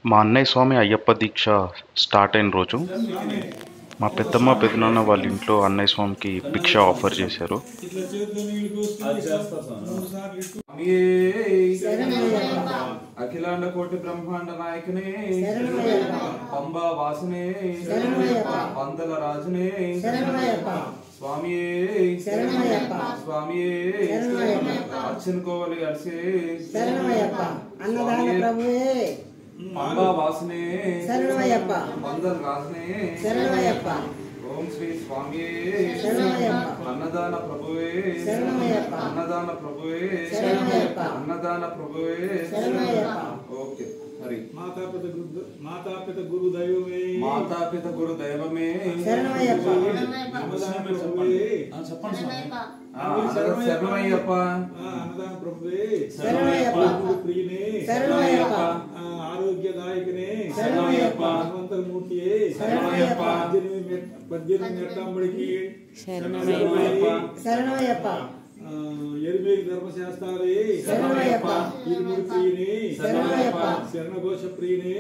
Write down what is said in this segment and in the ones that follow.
మా అన్నయ్య స్వామి అయ్యప్ప దీక్ష స్టార్ట్ అయిన రోజు మా పెద్దమ్మ పెదనాన్న వాళ్ళ ఇంట్లో అన్నయ్య స్వామికి భిక్ష ఆఫర్ చేశారు. అఖిలాండ కోటి బ్రహ్మాండ నాయకనే, పంబా వాసనే, పందల రాజునే, స్వామియే స్వామియే, అర్చన కోవలి అర్చే, అన్నదాన ప్రభువే పంబా వాసనే, పందల రాజునే, ఓం శ్రీ స్వామియే, అన్నదాన ప్రభువే, అన్నదాన ప్రభువే, అన్నదాన ప్రభువే. ఓకే హరి. మాతాపిత గురు దైవమే, మాతాపిత గురు దైవమే, చెప్పండి శరణమయ్యప్ప, అన్నదాన ప్రభువే, ప్రియనే, ఆరోగ్యదాయకనే, హనుమంతమూర్తియే, 18 నెట్టంబడికి ఎరుమేలి ధర్మశాస్త్రాలే, ఇరుముడి ప్రియనే, శరణఘోష ప్రియనే,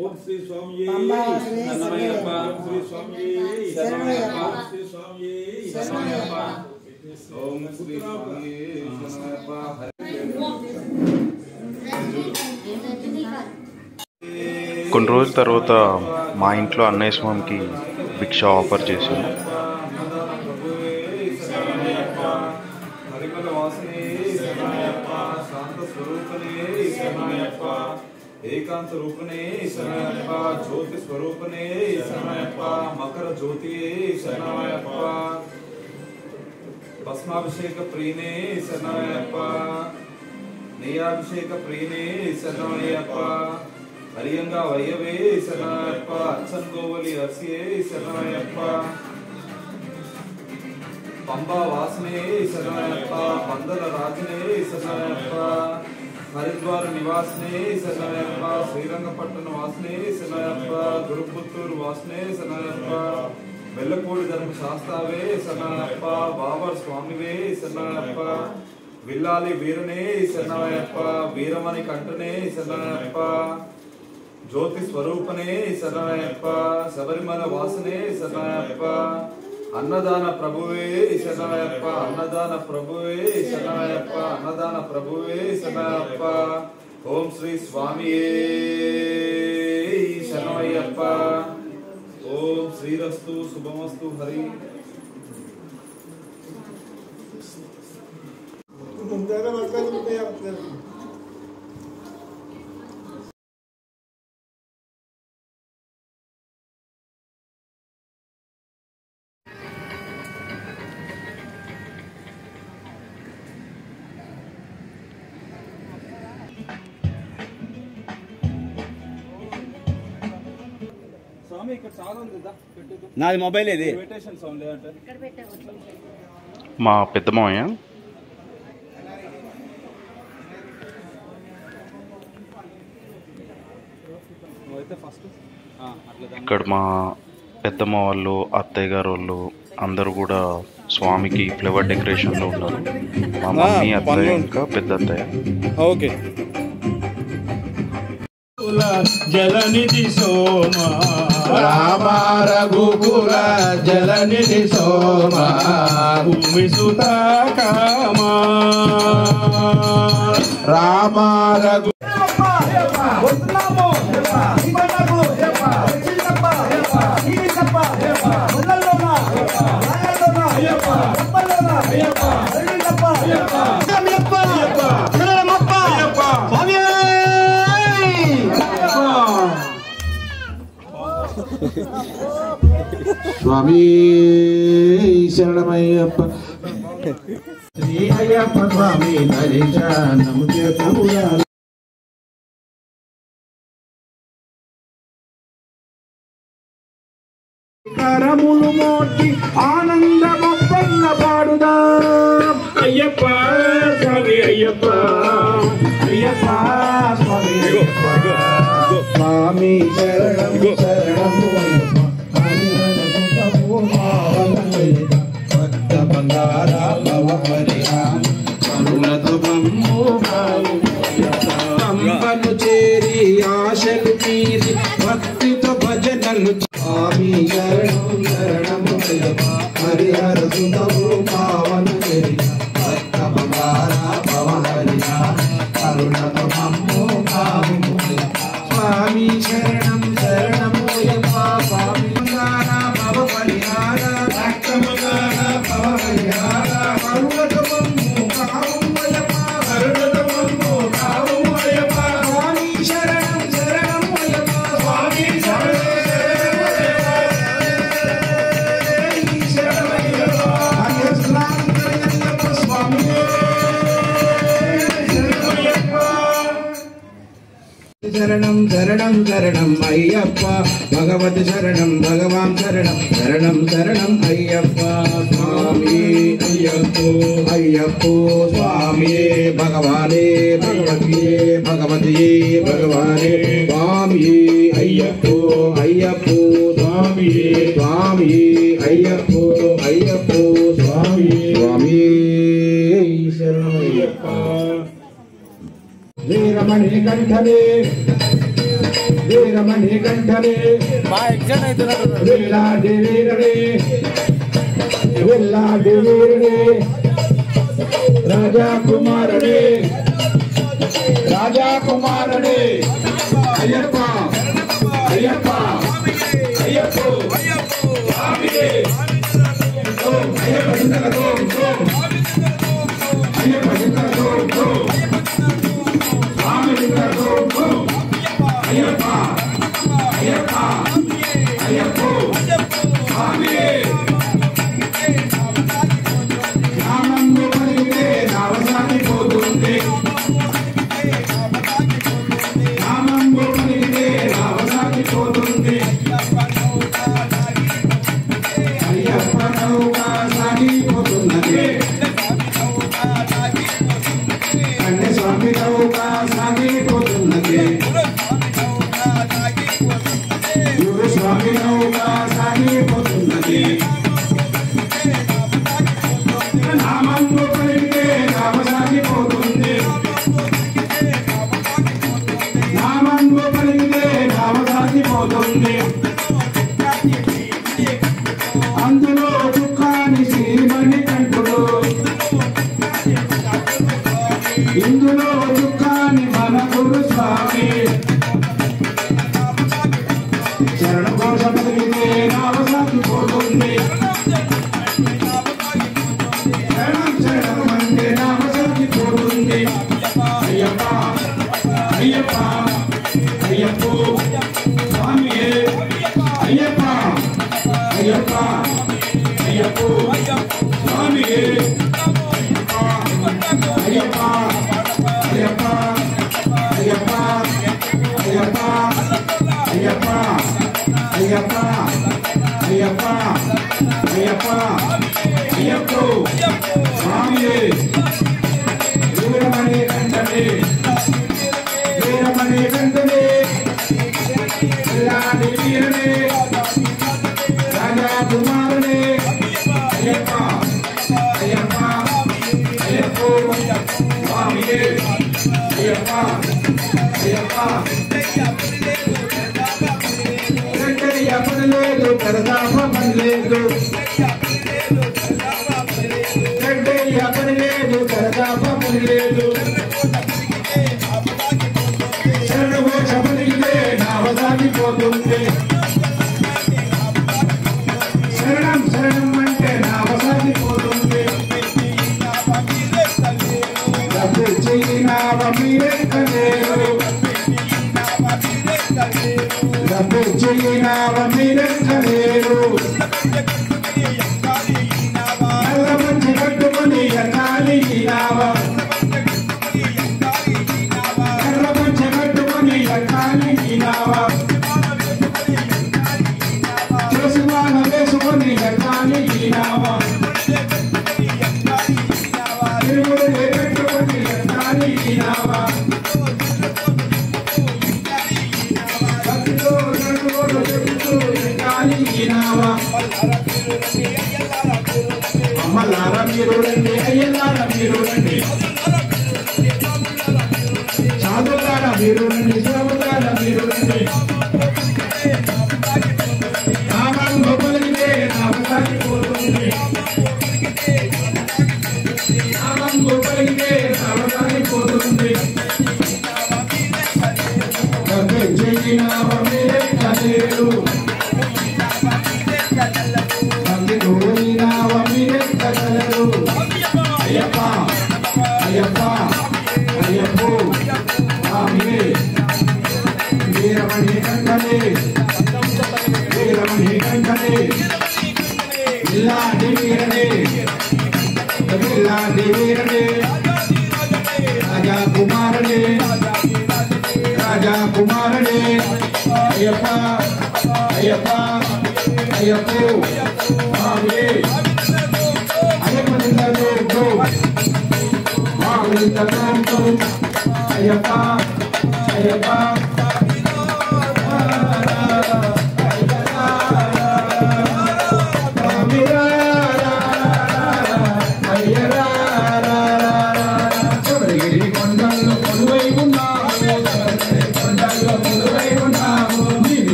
ఓం శ్రీ స్వామియే, ఓం శ్రీ స్వామియే, ఓం శ్రీ స్వామియే, ఓం శ్రీ స్వామియే శరణమయ్యప్ప. కొన్ని రోజుల తర్వాత మా ఇంట్లో అన్నయ్య స్వామికి భిక్ష ఆఫర్ చేశారు. హరిమల వాసనే శరణమయ్యప్ప, శాంత స్వరూపనే శరణమయ్యప్ప, ఏకాంత రూపనే శరణమయ్యప్ప, జ్యోతి స్వరూపనే శరణమయ్యప్ప, మకర జ్యోతియే శరణమయ్యప్ప, భస్మాభిషేక ప్రియనే శరణమయ్యప్ప, నెయ్యాభిషేక ప్రియనే శరణమయ్యప్ప, హరియంగా వయ్యవే శరణమయ్యప్ప, అచ్చన్ గోవలి అర్సియే శరణమయ్యప్ప, పంబా వాసనే శరణమయ్యప్ప, పందల రాజనే శరణమయ్యప్ప, హరిద్వార నివాసనే శరణమయ్యప్ప, శ్రీరంగపట్టణ వాసనే శరణమయ్యప్ప, గురుపుత్తూరు వాసనే శరణమయ్యప్ప, వెల్లపూడి ధర్మ శాస్త్రావే శరణమయ్యప్ప, బాబర్ స్వామివే శరణమయ్యప్ప, విల్లాలి వీరనే శరణమయ్యప్ప, వీరమణి కంఠనే శరణమయ్యప్ప, జ్యోతి స్వరూపనే శరణమయ్యప్ప, శబరిమల వాసనే శరణమయ్యప్ప, అన్నదాన ప్రభువే శరణమయ్యప్ప, అన్నదాన ప్రభువే శరణమయ్యప్ప, అన్నదాన ప్రభువే శరణమయ్యప్ప. ఓం శ్రీ స్వామియే శరణమయ్యప్ప. ఓం శ్రీరస్తు శుభమస్తు హరి. నాది మొబైల్ ఇది. మా పెద్దమావయ్య ఇక్కడ మా పెద్దమ్మ వాళ్ళు, అత్తయ్య గారు వాళ్ళు అందరూ కూడా స్వామికి ఫ్లవర్ డెకరేషన్లో ఉన్నారు. మా మమ్మీ, అత్తయ్య, ఇంకా పెద్ద అత్తయ్య. ఓకే. జలనిధి సోమా రామ రఘుకుల జలనిధి సోమా భూమి సుతా కామా రామ రఘు స్వామి శరణమయ్యప్ప. శ్రీ అయ్యప్ప స్వామి దర్శనము చేకూరా. కరములు మోటి ఆనందమొప్పన్న పాడుదాం. అయ్యప్ప స్వామి అయ్యప్ప అయ్యప్ప స్వామి స్వామి శరణం శరణము భక్త బంగార భవ పరిహార కరుణతో బ్రహ్మో పంపను చే చేరి ఆశలు మీరి భక్తితో భజనలు స్వామి శరణం శరణము హరిహర సుతము పావన చేరి భక్త బంగార పవహరిణ కరుణతో మమ్ము కాము స్వామి శరణం శరణమోయప్ప స్వామి బంగార భవ పరిహార భక్త బంగార భవ పరిహార కరుణతో మమ్ము కాముయప్ప కరుణతో మమ్ము కాముయప్ప స్వామి శరణం శరణమోయప్ప స్వామి శరణం శరణం శరణం శరణం అయ్యప్ప భగవతి శరణం భగవాన్ శరణం శరణం శరణం అయ్యప్ప స్వామి అయ్యప్పో అయ్యప్పో స్వామి భగవానే భగవతియే భగవతియే భగవానే స్వామి అయ్యప్పో అయ్యప్పో స్వామి స్వామి అయ్యప్పో అయ్యప్పో స్వామి స్వామి శరణం అయ్యప్ప వీరమణి కంఠనే వీరమణి కంఠనే విల్లాడి వీరనే విల్లాడి వీరనే రాజా కుమారుడే రాజా కుమారుడే అయ్యప్ప అయ్యప్ప అయ్యప్ప స్వామియే ఓం అయ్యప్ప సింగతో అయ్యప్ప సింగతో అయ్యప్ప అయ్యప్ప అయ్యప్ప స్వామియే నామందు పలికితే నావసాని పోతుంది నామందు పలికితే నావసాని పోతుంది అయ్యప్ప నౌకా సాగిపోతున్నది కన్య స్వామి నౌకా సాగిపోతున్నది గురు స్వామి నౌకా సాగిపోతున్నది నామందు పలికితే నామ సాగిపోతుంది నామందు పలికితే నామ సాగిపోతుంది అందులో దుఃఖాన్ని శ్రీమణి కంటుడు ఇందులో దుఃఖాన్ని మన గురు స్వామి శరణ ఘోష పలికితే నామ సాగిపోతుంది శరణం శరణం అంటే నామ సాగిపోతుంది అయ్యప్ప అయ్యప్ప అయ్యప్పో స్వామియే అయ్యప్ప అయ్యప్ప అయ్యప్పో స్వామియే అయ్యప్ప అయ్యప్ప అయ్యప్ప అయ్యప్ప అయ్యప్ప అయ్యప్ప అయ్యప్ప అయ్యప్ప అయ్యప్పో స్వామియే వీరమణి కంఠనే వీరమణి కంఠనే విల్లాడి వీరనే రాజా కుమారునే అయ్యప్ప అయ్యప్ప అయ్యప్పో స్వామియే అయ్యప్ప అయ్యప్ప వెంకయ్య పని లేదు కరదాప పని లేదు వెంకయ్య పని లేదు కరదాప పని లేదు శరణఘోష పలికితే నావసాగిపోతుంది శరణం శరణం అంటే నావసాగిపోతుంది డబ్బు చెయ్యి నావ మీరెక్కలేరు డబ్బు చెయ్యి నావ మీరెక్కలేరు నల్ల మంచి కట్టుకుని ఎక్కాలి ఈ నావ నల్ల మంచి కట్టుకుని ఎక్కాలి ఈ నావ చేసువాన వేసుకొని ఎక్కాలి ఈ నావ తిరుగుడు పెట్టుకొని ఎక్కాలి ఈ నావ భక్తితో నడువుడు చెబుతూ ఎక్కాలి ఈ నావ అమ్మలారా మీరు రండి అయ్యలారా మీరు రండి సాధులారా మీరు రండి నామంలో పలికితే నామం సాగిపోతుంది నామంలో పలికితే నామం సాగిపోతుంది జై నామమే కదేరు నందిగోని నామమే కదలరు అయ్యప్ప అయ్యప్ప అయ్యప్ప స్వామి వీరమణి కంఠలే వీరమణి కంఠలే ఇల్లాంటి వీరనే ఇల్లాంటి వీరనే రాజా కుమారుడే రాజా కుమారుడే అయ్యప్ప అయ్యప్ప అయ్యప్ప స్వామి అయ్యప్ప నిందలో స్వామి నిందలో అయ్యప్ప అయ్యప్ప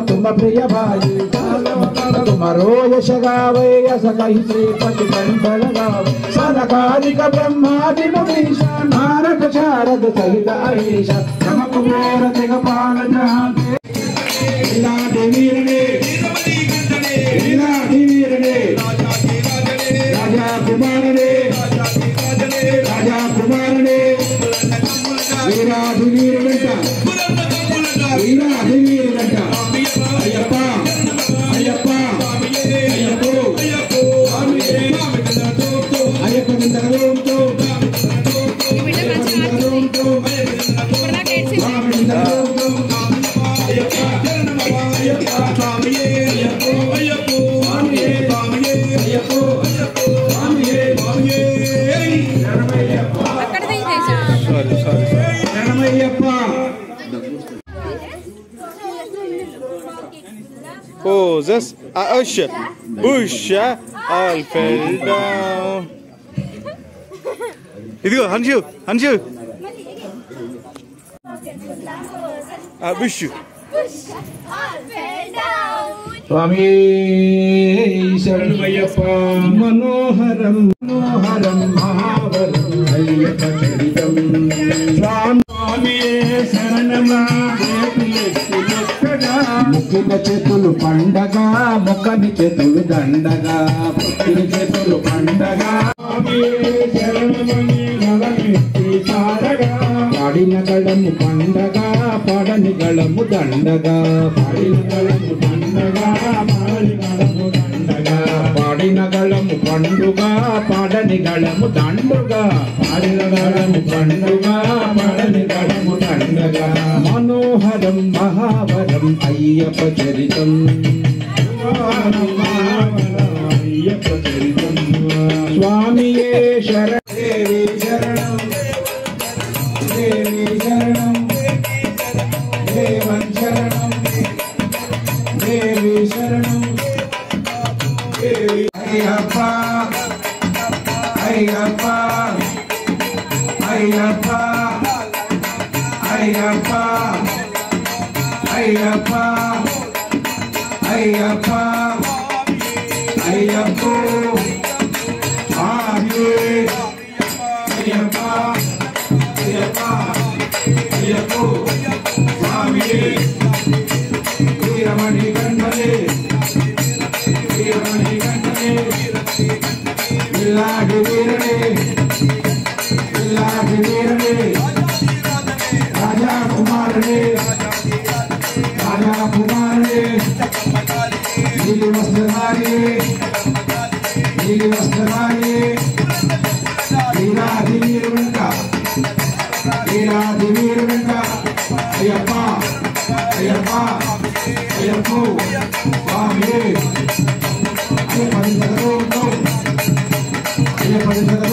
तुम प्रिय भाई तुम्हारो यश गावे यश कही श्रीपति कंठल गावे सनकादिक ब्रह्मादि मुनीषा नारद शारद सहित अहीशा नम कुबेर दिगपाल जहां लीला देवीरने लीला देवीरने राजा कुमारने राजा कुमारने लीला देवीरने लीला देवीरने Ayyappa Ayyappa Ayyappa Ayyappa నిందగలుంటూ Poses. Usha. Usha. All fell down. ఇదిగో హన్షు హన్షు బుష్ స్వామి శరణమయ్యప్ప మనోహరం మనోహరం మహావరం అయ్యప్ప చరితం స్వామి శరణమా ముక్కిన చేతులు పండగ మొక్కని చేతులు దండగా పుట్టిన చేతులు పండగ పాడిన గళము పండగ పాడని గళము దండగా పాడిన గళము దండగా పాడని గళము దండగా పాడిన గళము పండుగ పాడని గళము దండుగా పాడిన గళము పండుగ పాడని గళము దండగా మనోహరం మహావరం అయ్యప్ప చరితం అయ్యప్ప చరితం స్వామియే శరణం దేవి శరణం దేవి శరణం దేవన్ శరణం దేవి శరణం దేవి అయ్యప్ప అయ్యప్ప అయ్యప్ప అయ్యప్ప అయ్యప్ప అయ్యప్ప అయ్యప్ప స్వామి అయ్యప్ప అయ్యప్ప అయ్యప్ప స్వామి వీరమణి కంఠలే వీరమణి కంఠలే ఇల్లాడి వీరనే ఇల్లాడి వీరనే రాజా కుమారుడే రాజా కుమారుడే నీలి వస్త్రధారి నీలి వస్త్రధారి వీరాది వీరు వెంట వీరాది వీరు వెంట అయ్యప్ప అయ్యప్ప అయ్యప్ప స్వామి అయ్యప్ప Ayyappa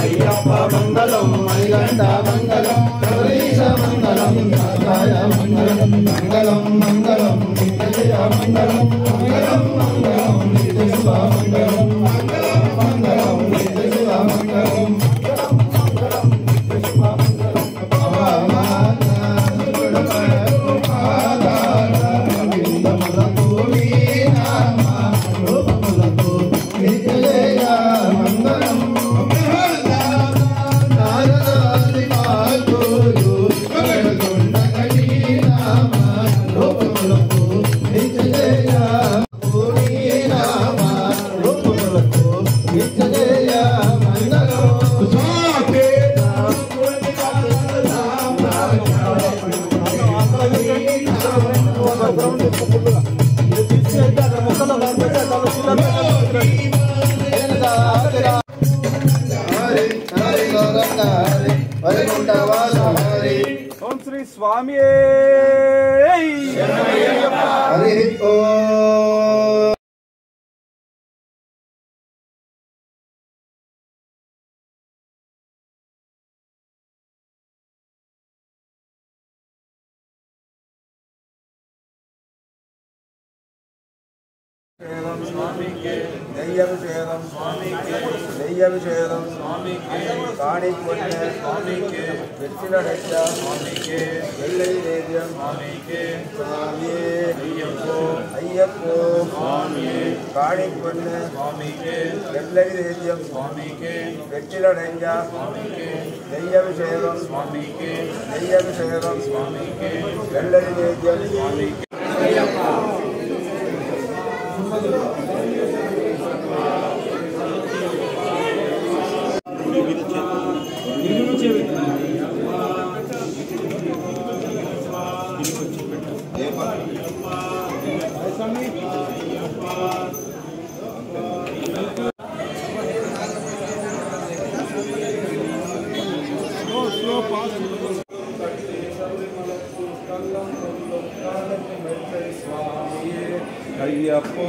అయ్యప్ప మంగళం మణిగంట మంగళం గౌరీశ మంగళం సత్యాయ మంగళం మంగళం మంగళం నిత్య మంగళం మంగళం మంగళం నిత్య శుభ మంగళం మంగళం మంగళం నిత్య శుభ మంగళం ఓం శ్రీ స్వామి హరి ఓం. స్వామికి దయ్యాభిషేకం స్వామికి దయ్యాభిషేకం స్వామికి కాణికొండ స్వామికి వెచ్చిల రెడ్డ స్వామికి వెల్లై దేవ్యం స్వామికి స్వామి అయ్యప్పో అయ్యప్పో స్వామి కాణికొండ స్వామికి వెల్లై దేవ్యం స్వామికి వెచ్చిల రెడ్డ స్వామికి దయ్యాభిషేకం స్వామికి దయ్యాభిషేకం స్వామికి వెల్లై దేవ్యం స్వామికి అయ్యప్పో అయ్యప్పో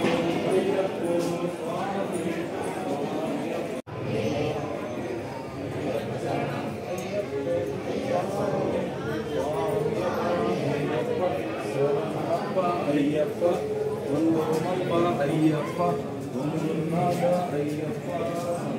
అయ్యప్ప అయ్యప్ప అయ్యప్ప